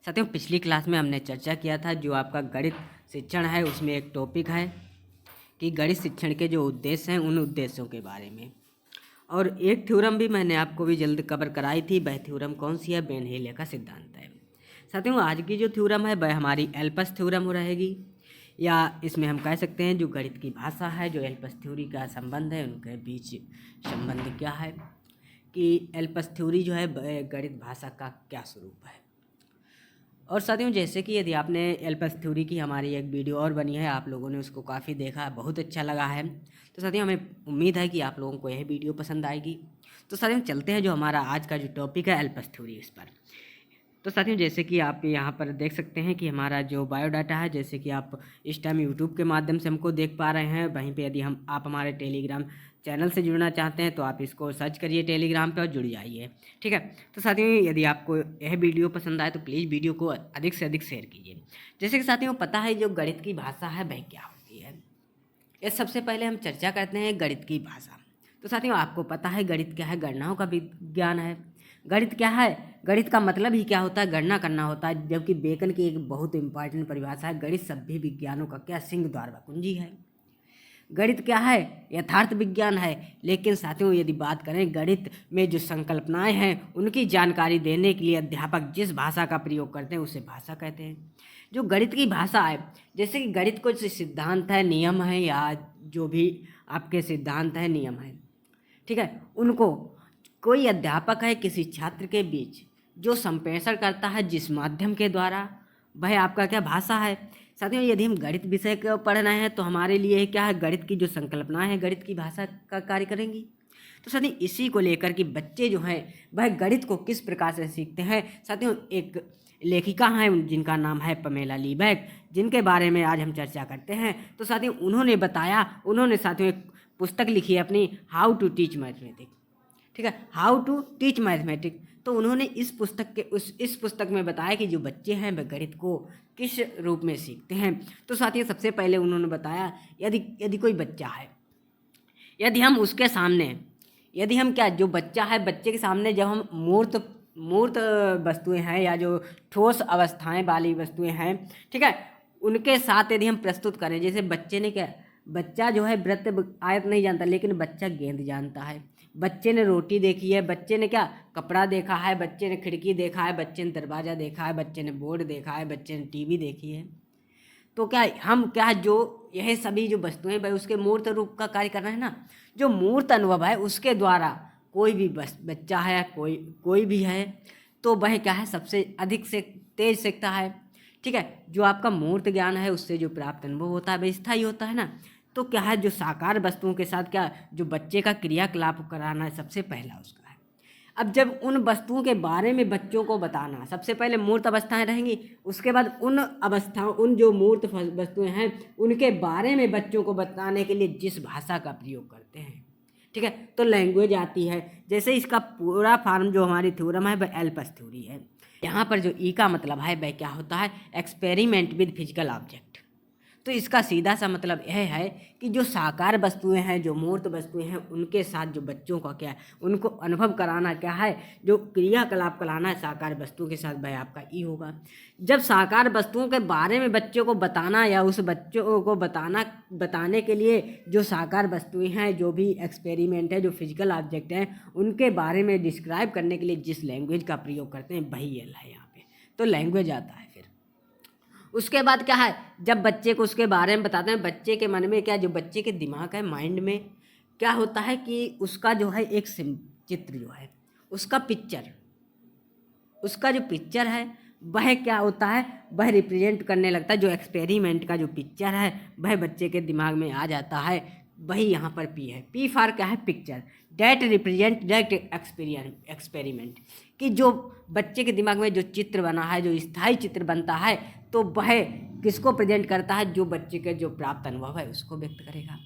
साथियों पिछली क्लास में हमने चर्चा किया था जो आपका गणित शिक्षण है उसमें एक टॉपिक है कि गणित शिक्षण के जो उद्देश्य हैं उन उद्देश्यों के बारे में। और एक थ्योरम भी मैंने आपको भी जल्द कवर कराई थी। वह थ्योरम कौन सी है? बेन-हीले का सिद्धांत है। साथियों आज की जो थ्योरम है वह हमारी एल्पस थ्योरम रहेगी, या इसमें हम कह सकते हैं जो गणित की भाषा है, जो एल्पस थ्योरी का संबंध है, उनके बीच संबंध क्या है कि एल्पस थ्योरी जो है गणित भाषा का क्या स्वरूप है। और साथियों जैसे कि यदि आपने एल्पस थ्योरी की हमारी एक वीडियो और बनी है, आप लोगों ने उसको काफ़ी देखा, बहुत अच्छा लगा है, तो साथियों हमें उम्मीद है कि आप लोगों को यह वीडियो पसंद आएगी। तो साथियों चलते हैं जो हमारा आज का जो टॉपिक है एल्पस थ्योरी, इस पर। तो साथियों जैसे कि आप यहाँ पर देख सकते हैं कि हमारा जो बायोडाटा है, जैसे कि आप इस टाइम यूट्यूब के माध्यम से हमको देख पा रहे हैं, वहीं पे यदि आप हमारे टेलीग्राम चैनल से जुड़ना चाहते हैं तो आप इसको सर्च करिए टेलीग्राम पे और जुड़ जाइए, ठीक है। तो साथियों यदि आपको यह वीडियो पसंद आए तो प्लीज़ वीडियो को अधिक से अधिक शेयर कीजिए। जैसे कि साथियों पता है जो गणित की भाषा है वह क्या होती है, ये सबसे पहले हम चर्चा करते हैं गणित की भाषा। तो साथियों आपको पता है गणित क्या है? गणनाओं का विज्ञान है। गणित क्या है? गणित का मतलब ही क्या होता है? गणना करना होता है। जबकि बेकन की एक बहुत इंपॉर्टेंट परिभाषा है, गणित सभी विज्ञानों का क्या सिंह द्वार व कुंजी है। गणित क्या है? यथार्थ विज्ञान है। लेकिन साथियों यदि बात करें गणित में जो संकल्पनाएं हैं उनकी जानकारी देने के लिए अध्यापक जिस भाषा का प्रयोग करते हैं उसे भाषा कहते हैं। जो गणित की भाषा है, जैसे कि गणित को सिद्धांत है, नियम है, या जो भी आपके सिद्धांत है, नियम है, ठीक है, उनको कोई अध्यापक है किसी छात्र के बीच जो संप्रेषण करता है जिस माध्यम के द्वारा, वह आपका क्या भाषा है। साथियों यदि हम गणित विषय को पढ़ रहे हैं तो हमारे लिए क्या है? गणित की जो संकल्पनाएं हैं गणित की भाषा का कार्य करेंगी। तो साथियों इसी को लेकर कि बच्चे जो हैं वह गणित को किस प्रकार से सीखते हैं। साथियों एक लेखिका हैं जिनका नाम है पमेला लीबैक, जिनके बारे में आज हम चर्चा करते हैं। तो साथियों उन्होंने साथियों एक पुस्तक लिखी है अपनी, हाउ टू टीच मैथमेटिक्स, ठीक है, हाउ टू टीच मैथमेटिक्स। तो उन्होंने इस पुस्तक में बताया कि जो बच्चे हैं वह गणित को किस रूप में सीखते हैं। तो साथियों सबसे पहले उन्होंने बताया यदि कोई बच्चा है, यदि हम उसके सामने जो बच्चा है बच्चे के सामने जब हम मूर्त वस्तुएं हैं या जो ठोस अवस्थाएं वाली वस्तुएं हैं, ठीक है, उनके साथ यदि हम प्रस्तुत करें, जैसे बच्चा जो है वृत्त आयत नहीं जानता लेकिन बच्चा गेंद जानता है, बच्चे ने रोटी देखी है, बच्चे ने क्या कपड़ा देखा है, बच्चे ने खिड़की देखा है, बच्चे ने दरवाज़ा देखा है, बच्चे ने बोर्ड देखा है, बच्चे ने टीवी देखी है। तो क्या जो यह सभी जो वस्तुएं भाई उसके मूर्त रूप का कार्य कर रहे हैं ना। जो मूर्त अनुभव है उसके द्वारा कोई भी बच्चा है, कोई भी है, तो वह क्या है सबसे अधिक से तेज सीखता है, ठीक है। जो आपका मूर्त ज्ञान है उससे जो प्राप्त अनुभव होता है वह स्थायी होता है ना। तो क्या है जो साकार वस्तुओं के साथ क्या जो बच्चे का क्रियाकलाप कराना है सबसे पहला उसका है। अब जब उन वस्तुओं के बारे में बच्चों को बताना, सबसे पहले मूर्त अवस्थाएं रहेंगी, उसके बाद उन जो मूर्त वस्तुएं हैं उनके बारे में बच्चों को बताने के लिए जिस भाषा का प्रयोग करते हैं, ठीक है, तो लैंग्वेज आती है। जैसे इसका पूरा फॉर्म जो हमारी थ्योरम है वह एल्पस थ्योरी है। यहाँ पर जो ई का मतलब है वह क्या होता है? Experiment with physical object. तो इसका सीधा सा मतलब यह है कि जो साकार वस्तुएं हैं, जो मूर्त वस्तुएं हैं, उनके साथ जो बच्चों का क्या है उनको अनुभव कराना क्या है, जो क्रियाकलाप कराना है साकार वस्तुओं के साथ, वह आपका ई होगा। जब साकार वस्तुओं के बारे में बच्चों को बताना या उस बच्चों को बताने के लिए जो साकार वस्तुएं हैं, जो भी एक्सपेरिमेंट है, जो फिजिकल ऑब्जेक्ट हैं, उनके बारे में डिस्क्राइब करने के लिए जिस लैंग्वेज का प्रयोग करते हैं वही एल है यहाँ पे। तो लैंग्वेज आता है। फिर उसके बाद क्या है, जब बच्चे को उसके बारे में बताते हैं, बच्चे के मन में क्या, जो बच्चे के दिमाग है, माइंड में क्या होता है कि उसका जो है एक चित्र जो है उसका जो पिक्चर है वह क्या होता है, वह रिप्रेजेंट करने लगता है। जो एक्सपेरिमेंट का जो पिक्चर है वह बच्चे के दिमाग में आ जाता है, वही यहाँ पर पी है। पी फॉर क्या है? Picture that represent that experiment, कि जो बच्चे के दिमाग में जो चित्र बना है, जो स्थायी चित्र बनता है, तो वह किसको प्रेजेंट करता है? जो बच्चे के जो प्राप्त अनुभव है उसको व्यक्त करेगा।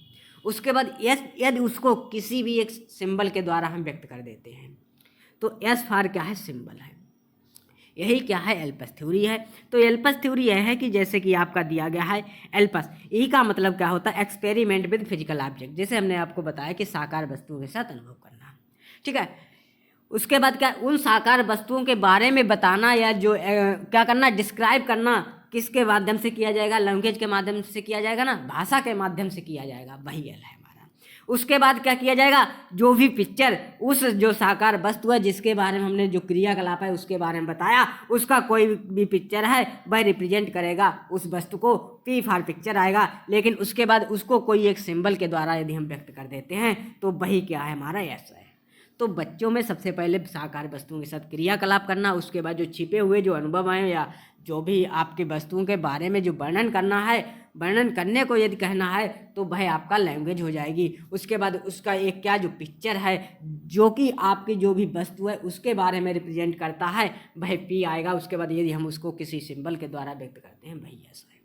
उसके बाद यदि उसको किसी भी एक सिंबल के द्वारा हम व्यक्त कर देते हैं तो एस फॉर क्या है? सिंबल है। यही क्या है? एल्पस थ्योरी है। तो एल्पस थ्योरी यह है कि जैसे कि आपका दिया गया है एल्पस, ई का मतलब क्या होता है? Experiment with physical object. जैसे हमने आपको बताया कि साकार वस्तुओं के साथ अनुभव करना, ठीक है। उसके बाद क्या, उन साकार वस्तुओं के बारे में बताना या जो क्या करना, डिस्क्राइब करना किसके माध्यम से किया जाएगा, लैंग्वेज के माध्यम से किया जाएगा ना, भाषा के माध्यम से किया जाएगा, वही एल है हमारा। उसके बाद क्या किया जाएगा, जो भी पिक्चर उस जो साकार वस्तु है जिसके बारे में हमने जो क्रियाकलाप है उसके बारे में बताया, उसका कोई भी पिक्चर है वह रिप्रेजेंट करेगा उस वस्तु को, पी फॉर पिक्चर आएगा। लेकिन उसके बाद उसको कोई एक सिंबल के द्वारा यदि हम व्यक्त कर देते हैं तो वही क्या है हमारा एस है। तो बच्चों में सबसे पहले साकार वस्तुओं के साथ क्रियाकलाप करना, उसके बाद जो छिपे हुए जो अनुभव हैं या जो भी आपकी वस्तुओं के बारे में जो वर्णन करना है, वर्णन करने को यदि कहना है तो वह आपका लैंग्वेज हो जाएगी। उसके बाद उसका एक क्या जो पिक्चर है जो कि आपकी जो भी वस्तु है उसके बारे में रिप्रेजेंट करता है वह पी आएगा। उसके बाद यदि हम उसको किसी सिंबल के द्वारा व्यक्त करते हैं वही ऐसा है।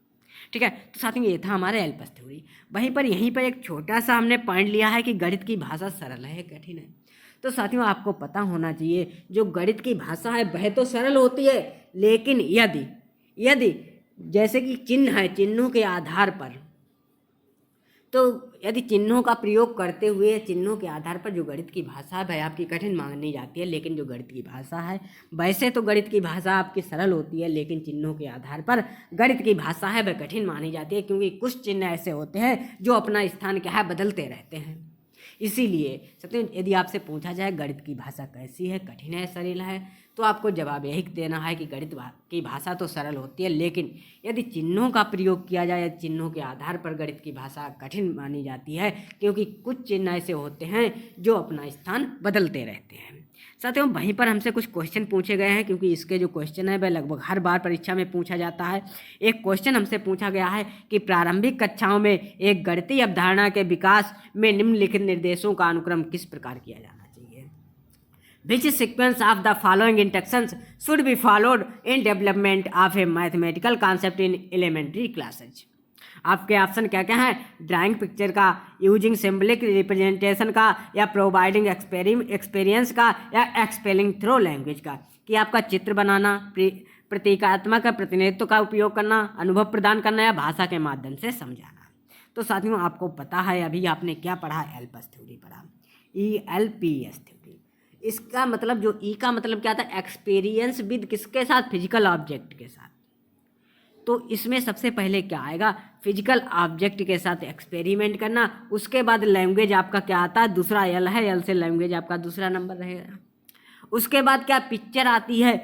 ठीक है, तो साथियों ये था हमारे एल्पस थ्योरी। वहीं पर यहीं पर एक छोटा सा हमने पॉइंट लिया है कि गणित की भाषा सरल है कठिन है। तो साथियों आपको पता होना चाहिए जो गणित की भाषा है वह तो सरल होती है, लेकिन यदि जैसे कि चिन्ह है, चिन्हों के आधार पर, तो यदि चिन्हों का प्रयोग करते हुए चिन्हों के आधार पर जो गणित की भाषा है वह आपकी कठिन मानी जाती है। लेकिन जो गणित की भाषा है, वैसे तो गणित की भाषा आपकी सरल होती है, लेकिन चिन्हों के आधार पर गणित की भाषा है वह कठिन मानी जाती है, क्योंकि कुछ चिन्ह ऐसे होते हैं जो अपना स्थान क्या है बदलते रहते हैं। इसीलिए सत्य यदि आपसे पूछा जाए गणित की भाषा कैसी है, कठिन है, सरल है, तो आपको जवाब यही देना है कि गणित की भाषा तो सरल होती है, लेकिन यदि चिन्हों का प्रयोग किया जाए, चिन्हों के आधार पर गणित की भाषा कठिन मानी जाती है, क्योंकि कुछ चिन्ह ऐसे होते हैं जो अपना स्थान बदलते रहते हैं। साथियों वहीं पर हमसे कुछ क्वेश्चन पूछे गए हैं, क्योंकि इसके जो क्वेश्चन है वह लगभग हर बार परीक्षा में पूछा जाता है। एक क्वेश्चन हमसे पूछा गया है कि प्रारंभिक कक्षाओं में एक गणितीय अवधारणा के विकास में निम्नलिखित निर्देशों का अनुक्रम किस प्रकार किया जाना चाहिए। Which sequence of the following instructions should be followed in development of a mathematical concept in elementary classes? आपके ऑप्शन क्या क्या हैं, ड्राइंग पिक्चर का, यूजिंग सिंबलिक रिप्रेजेंटेशन का, या प्रोवाइडिंग एक्सपीरियंस का, या एक्सपेलिंग थ्रू लैंग्वेज का। कि आपका चित्र बनाना, प्रतीकात्मक प्रतिनिधित्व का उपयोग करना, अनुभव प्रदान करना, या भाषा के माध्यम से समझाना। तो साथियों आपको पता है अभी आपने क्या पढ़ा, एल्पस थ्योरी पढ़ा, ELPS थ्योरी। इसका मतलब जो ई का मतलब क्या था, एक्सपीरियंस विद किसके साथ, फिजिकल ऑब्जेक्ट के साथ। तो इसमें सबसे पहले क्या आएगा, फिजिकल ऑब्जेक्ट के साथ एक्सपेरिमेंट करना। उसके बाद लैंग्वेज आपका क्या आता है, दूसरा एल है, एल से लैंग्वेज आपका दूसरा नंबर रहेगा। उसके बाद क्या पिक्चर आती है,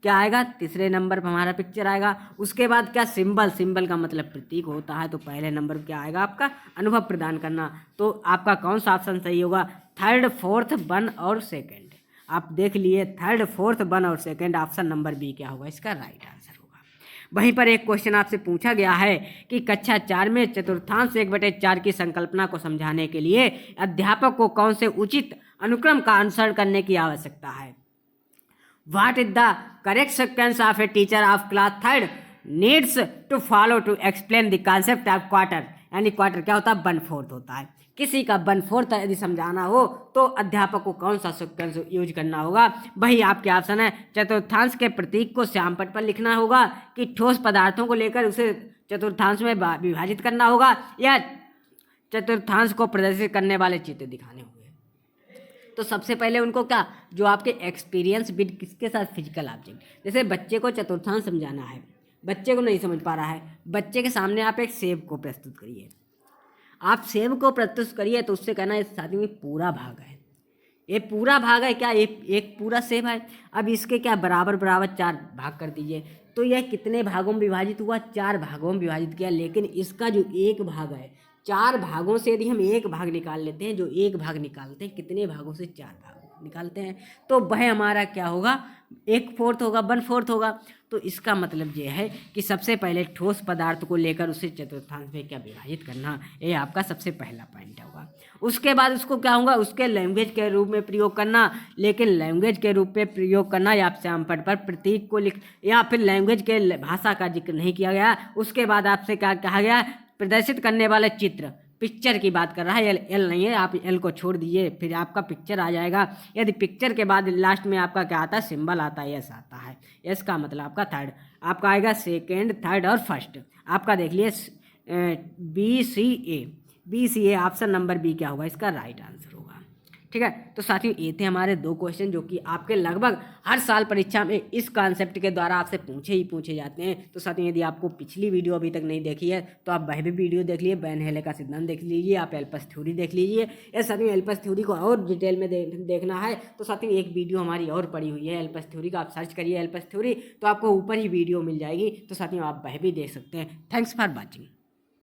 क्या आएगा, तीसरे नंबर पर हमारा पिक्चर आएगा। उसके बाद क्या सिंबल का मतलब प्रतीक होता है, तो पहले नंबर पर क्या आएगा आपका अनुभव प्रदान करना। तो आपका कौन सा ऑप्शन सही होगा, थर्ड, फोर्थ, 1 और 2। आप देख लिए थर्ड, फोर्थ, 1 और 2, ऑप्शन नंबर बी क्या होगा इसका राइट आंसर होगा। वहीं पर एक क्वेश्चन आपसे पूछा गया है कि कक्षा 4 में चतुर्थांश 1/4 की संकल्पना को समझाने के लिए अध्यापक को कौन से उचित अनुक्रम का अनुसरण करने की आवश्यकता है। What is the correct sequence of a teacher of class 3rd needs to follow to explain the concept of quarter? यानी क्वार्टर क्या होता है, 1/4 होता है। किसी का 1/4 यदि समझाना हो तो अध्यापक को कौन सा सीक्वेंस यूज करना होगा, वही आपके ऑप्शन है। चतुर्थांश के प्रतीक को श्यामपट्ट पर लिखना होगा, कि ठोस पदार्थों को लेकर उसे चतुर्थांश में विभाजित करना होगा, या चतुर्थांश को प्रदर्शित करने वाले चित्र दिखाने होंगे। तो सबसे पहले उनको क्या, जो आपके एक्सपीरियंस विद किसके साथ, फिजिकल ऑब्जेक्ट। जैसे बच्चे को चतुर्थांश समझाना है, बच्चे को नहीं समझ पा रहा है, बच्चे के सामने आप एक सेब को प्रस्तुत करिए। आप सेब को प्रस्तुत करिए तो उससे कहना है साथ में पूरा भाग है, ये पूरा भाग है क्या, एक पूरा सेब है। अब इसके क्या बराबर 4 भाग कर दीजिए, तो यह कितने भागों में विभाजित हुआ, 4 भागों में विभाजित किया। लेकिन इसका जो एक भाग है, 4 भागों से यदि हम एक भाग निकाल लेते हैं, जो एक भाग निकालते हैं, कितने भागों से 4 भाग निकालते हैं, तो वह हमारा क्या होगा, 1/4 होगा, 1/4 होगा। तो इसका मतलब ये है कि सबसे पहले ठोस पदार्थ को लेकर उसे चतुर्थांश में क्या विभाजित करना, ये आपका सबसे पहला पॉइंट होगा। उसके बाद उसको क्या होगा, उसके लैंग्वेज के रूप में प्रयोग करना। लेकिन लैंग्वेज के रूप में प्रयोग करना या श्यामपट्ट पर प्रतीक को लिख, या फिर लैंग्वेज के भाषा का जिक्र नहीं किया गया। उसके बाद आपसे क्या कहा गया, प्रदर्शित करने वाले चित्र, पिक्चर की बात कर रहा है, एल नहीं है, आप एल को छोड़ दीजिए, फिर आपका पिक्चर आ जाएगा। यदि पिक्चर के बाद लास्ट में आपका क्या आता है, सिंबल आता है, यस आता है। यस का मतलब आपका थर्ड, आपका आएगा सेकेंड, थर्ड और फर्स्ट। आपका देख लिए BCA ऑप्शन नंबर बी क्या होगा इसका राइट आंसर होगा। ठीक है। तो साथियों ये थे हमारे 2 क्वेश्चन जो कि आपके लगभग हर साल परीक्षा में इस कॉन्सेप्ट के द्वारा आपसे पूछे जाते हैं। तो साथियों यदि आपको पिछली वीडियो अभी तक नहीं देखी है तो आप वह भी वीडियो देख लीजिए, बर्न हेले का सिद्धांत देख लीजिए, आप एल्पस थ्योरी देख लीजिए। या साथियों एल्पस थ्योरी को और डिटेल में देखना है तो साथियों एक वीडियो हमारी और पड़ी हुई है एल्पस थ्योरी का, आप सर्च करिए एल्पस थ्योरी तो आपको ऊपर ही वीडियो मिल जाएगी। तो साथियों आप वह भी देख सकते हैं। Thanks for watching.